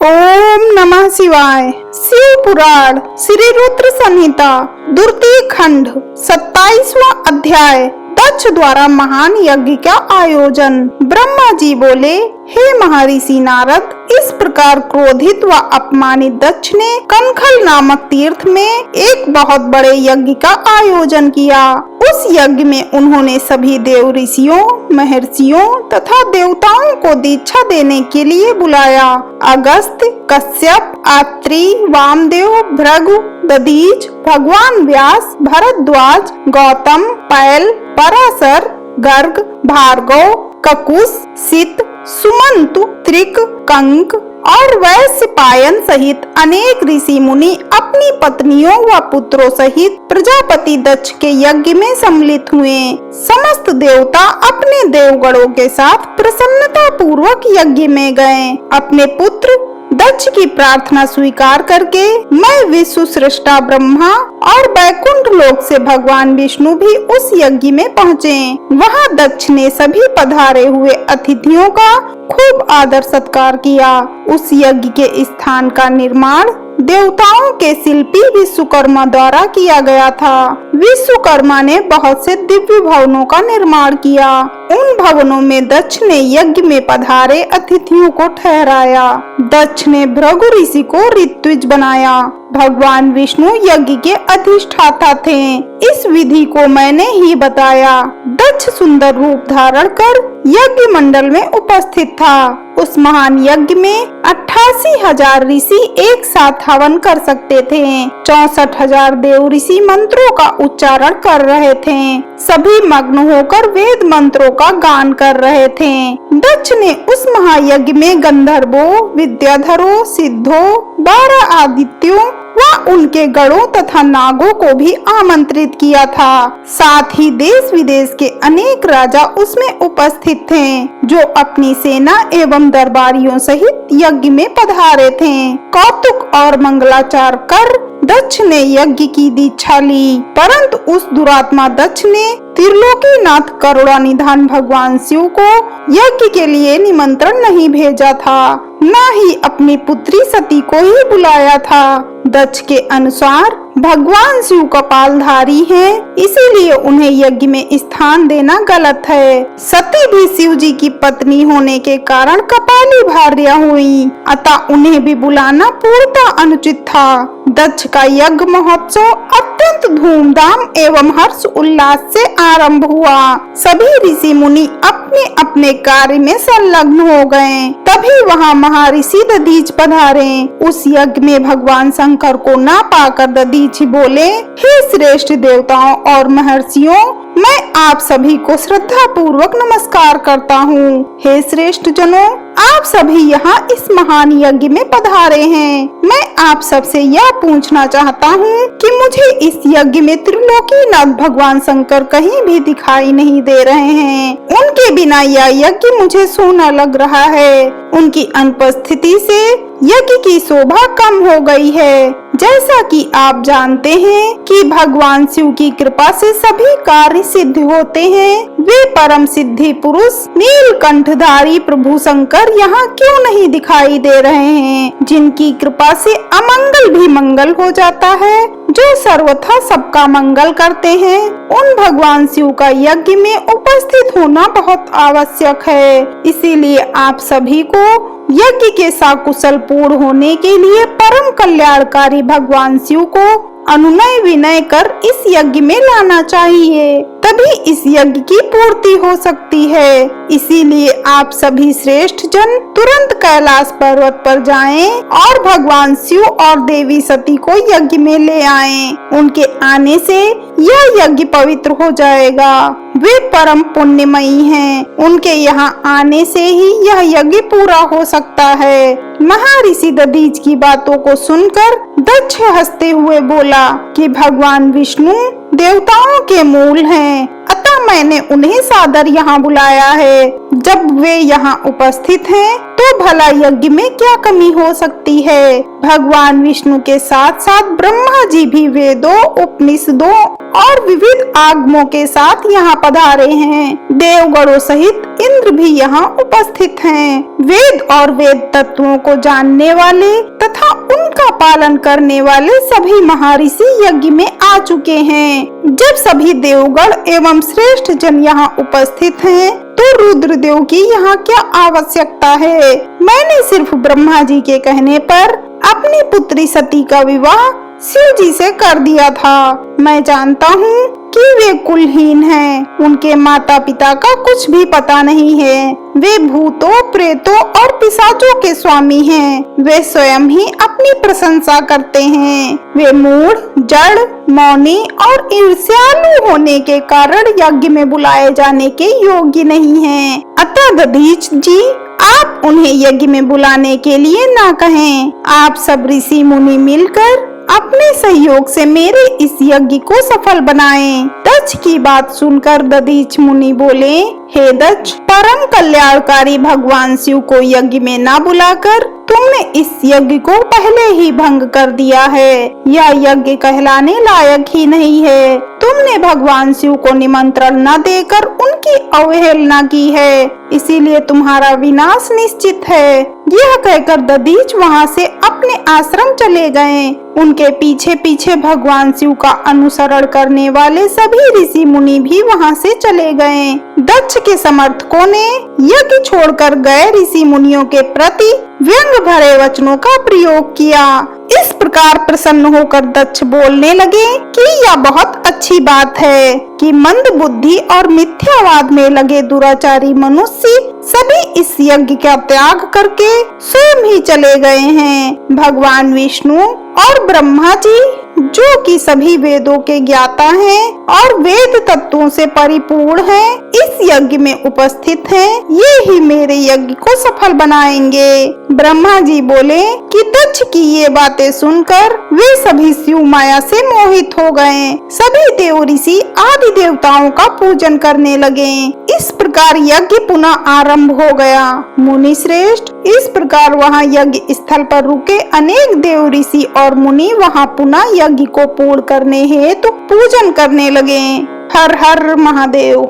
ओम नमः शिवाय। शिव पुराण श्री रुद्र संहिता द्वितीय खंड 27वां अध्याय। दक्ष द्वारा महान यज्ञ का आयोजन। ब्रह्मा जी बोले, हे महर्षि नारद, इस प्रकार क्रोधित व अपमानित दक्ष ने कनखल नामक तीर्थ में एक बहुत बड़े यज्ञ का आयोजन किया। उस यज्ञ में उन्होंने सभी देव ऋषियों, महर्षियों तथा देवताओं को दीक्षा देने के लिए बुलाया। अगस्त्य, कश्यप, आत्रि, वामदेव, भृगु, दधीच, भगवान व्यास, भरद्वाज, गौतम, पैल, पराशर, गर्ग, भार्गव, ककुस, सित, सुमंतु, त्रिक, कंक और वैश्य पायन सहित अनेक ऋषि मुनि अपनी पत्नियों व पुत्रों सहित प्रजापति दक्ष के यज्ञ में सम्मिलित हुए। समस्त देवता अपने देवगणों के साथ प्रसन्नता पूर्वक यज्ञ में गए। अपने पुत्र दक्ष की प्रार्थना स्वीकार करके मैं विश्व सृष्टा ब्रह्मा और बैकुंठ लोक से भगवान विष्णु भी उस यज्ञ में पहुँचे। वहाँ दक्ष ने सभी पधारे हुए अतिथियों का खूब आदर सत्कार किया। उस यज्ञ के स्थान का निर्माण देवताओं के शिल्पी विश्वकर्मा द्वारा किया गया था। विश्वकर्मा ने बहुत से दिव्य भवनों का निर्माण किया। उन भवनों में दक्ष ने यज्ञ में पधारे अतिथियों को ठहराया। दक्ष ने भृगु ऋषि को ऋत्विज बनाया। भगवान विष्णु यज्ञ के अधिष्ठाता थे। इस विधि को मैंने ही बताया। दक्ष सुंदर रूप धारण कर यज्ञ मंडल में उपस्थित था। उस महान यज्ञ में 88,000 ऋषि एक साथ हवन कर सकते थे। 64,000 देव ऋषि मंत्रों का उच्चारण कर रहे थे। सभी मग्न होकर वेद मंत्रों का गान कर रहे थे। दक्ष ने उस महायज्ञ में गंधर्वों, विद्याधरों, सिद्धों, 12 आदित्यों व उनके गणों तथा नागों को भी आमंत्रित किया था। साथ ही देश विदेश के अनेक राजा उसमें उपस्थित थे, जो अपनी सेना एवं दरबारियों सहित यज्ञ में पधारे थे। कौतुक और मंगलाचार कर दक्ष ने यज्ञ की दीक्षा ली, परंतु उस दुरात्मा दक्ष ने त्रिलोकीनाथ करुणानिधान भगवान शिव को यज्ञ के लिए निमंत्रण नहीं भेजा था, न ही अपनी पुत्री सती को ही बुलाया था। दक्ष के अनुसार भगवान शिव कपालधारी हैं, इसीलिए उन्हें यज्ञ में स्थान देना गलत है। सती भी शिव जी की पत्नी होने के कारण कपाली भार्या हुई, अतः उन्हें भी बुलाना पूर्णतः अनुचित था। दक्ष का यज्ञ महोत्सव अत्यंत धूमधाम एवं हर्ष उल्लास से आरंभ हुआ। सभी ऋषि मुनि अपने अपने कार्य में संलग्न हो गए। तभी वहाँ महर्षि दधीच पधारे। उस यज्ञ में भगवान शंकर को ना पाकर दधीच बोले, हे श्रेष्ठ देवताओं और महर्षियों, मैं आप सभी को श्रद्धा पूर्वक नमस्कार करता हूँ। हे श्रेष्ठ जनों, आप सभी यहाँ इस महान यज्ञ में पधारे हैं। मैं आप सबसे यह पूछना चाहता हूँ कि मुझे इस यज्ञ में त्रिलोकीनाथ भगवान शंकर कहीं भी दिखाई नहीं दे रहे हैं। उनके बिना यह यज्ञ मुझे सूना लग रहा है। उनकी अनुपस्थिति से यज्ञ की शोभा कम हो गई है। जैसा कि आप जानते हैं कि भगवान शिव की कृपा से सभी कार्य सिद्ध होते हैं, वे परम सिद्धि पुरुष नीलकंठधारी प्रभु शंकर यहाँ क्यों नहीं दिखाई दे रहे हैं, जिनकी कृपा से अमंगल भी मंगल हो जाता है, जो सर्वथा सबका मंगल करते हैं। उन भगवान शिव का यज्ञ में उपस्थित होना बहुत आवश्यक है। इसीलिए आप सभी को यज्ञ के सकुशल पूर्ण होने के लिए परम कल्याणकारी भगवान शिव को अनुनय विनय कर इस यज्ञ में लाना चाहिए, तभी इस यज्ञ की पूर्ति हो सकती है। इसीलिए आप सभी श्रेष्ठ जन तुरंत कैलाश पर्वत पर जाएं और भगवान शिव और देवी सती को यज्ञ में ले आएं। उनके आने से यह यज्ञ पवित्र हो जाएगा। वे परम पुण्यमयी हैं। उनके यहाँ आने से ही यह यज्ञ पूरा हो सकता है। महर्षि दधीच की बातों को सुनकर दक्ष हंसते हुए बोला कि भगवान विष्णु देवताओं के मूल हैं, अतः मैंने उन्हें सादर यहाँ बुलाया है। जब वे यहाँ उपस्थित हैं, तो भला यज्ञ में क्या कमी हो सकती है। भगवान विष्णु के साथ साथ ब्रह्मा जी भी वेदों, उपनिषदों और विविध आगमों के साथ यहाँ पधारे हैं। देवगणों सहित इंद्र भी यहाँ उपस्थित हैं। वेद और वेद तत्वों को जानने वाले तथा उनका पालन करने वाले सभी महर्षि यज्ञ में आ चुके हैं। जब सभी देवगण एवं श्रेष्ठ जन यहाँ उपस्थित हैं, तो रुद्रदेव की यहाँ क्या आवश्यकता है। मैंने सिर्फ ब्रह्मा जी के कहने पर अपनी पुत्री सती का विवाह शिव जी से कर दिया था। मैं जानता हूँ कि वे कुलहीन हैं, उनके माता पिता का कुछ भी पता नहीं है। वे भूतों, प्रेतों और पिशाचों के स्वामी हैं। वे स्वयं ही अपनी प्रशंसा करते हैं। वे मूढ़, जड़, मौनी और ईर्ष्यालु होने के कारण यज्ञ में बुलाए जाने के योग्य नहीं हैं। अतः दधीच जी, आप उन्हें यज्ञ में बुलाने के लिए ना कहें। आप सब ऋषि मुनि मिलकर अपने सहयोग से मेरे इस यज्ञ को सफल बनाएं। दक्ष की बात सुनकर दधीच मुनि बोले, हे दक्ष, परम कल्याणकारी भगवान शिव को यज्ञ में न बुलाकर तुमने इस यज्ञ को पहले ही भंग कर दिया है। यह यज्ञ कहलाने लायक ही नहीं है। तुमने भगवान शिव को निमंत्रण न देकर उनकी अवहेलना की है, इसीलिए तुम्हारा विनाश निश्चित है। यह कहकर दधीच वहाँ से अपने आश्रम चले गए। उनके पीछे पीछे भगवान शिव का अनुसरण करने वाले सभी ऋषि मुनि भी वहाँ से चले गए। दक्ष के समर्थकों ने यज्ञ छोड़कर गए ऋषि मुनियों के प्रति व्यंग भरे वचनों का प्रयोग किया। इस प्रकार प्रसन्न होकर दक्ष बोलने लगे कि यह बहुत अच्छी बात है कि मंद बुद्धि और मिथ्यावाद में लगे दुराचारी मनुष्य सभी इस यज्ञ का त्याग करके स्वयं ही चले गए हैं। भगवान विष्णु और ब्रह्मा जी, जो कि सभी वेदों के ज्ञाता हैं और वेद तत्वों से परिपूर्ण हैं, इस यज्ञ में उपस्थित हैं। ये ही मेरे यज्ञ को सफल बनाएंगे। ब्रह्मा जी बोले कि दक्ष की ये बातें सुनकर वे सभी शिव माया से मोहित हो गए। सभी देव ऋषि आदि देवताओं का पूजन करने लगे। इस प्रकार यज्ञ पुनः आरंभ हो गया। मुनि श्रेष्ठ, इस प्रकार वहाँ यज्ञ स्थल पर रुके अनेक देव ऋषि और मुनि वहाँ पुनः यज्ञ को पूर्ण करने हेतु पूजन करने लगे। हर हर महादेव।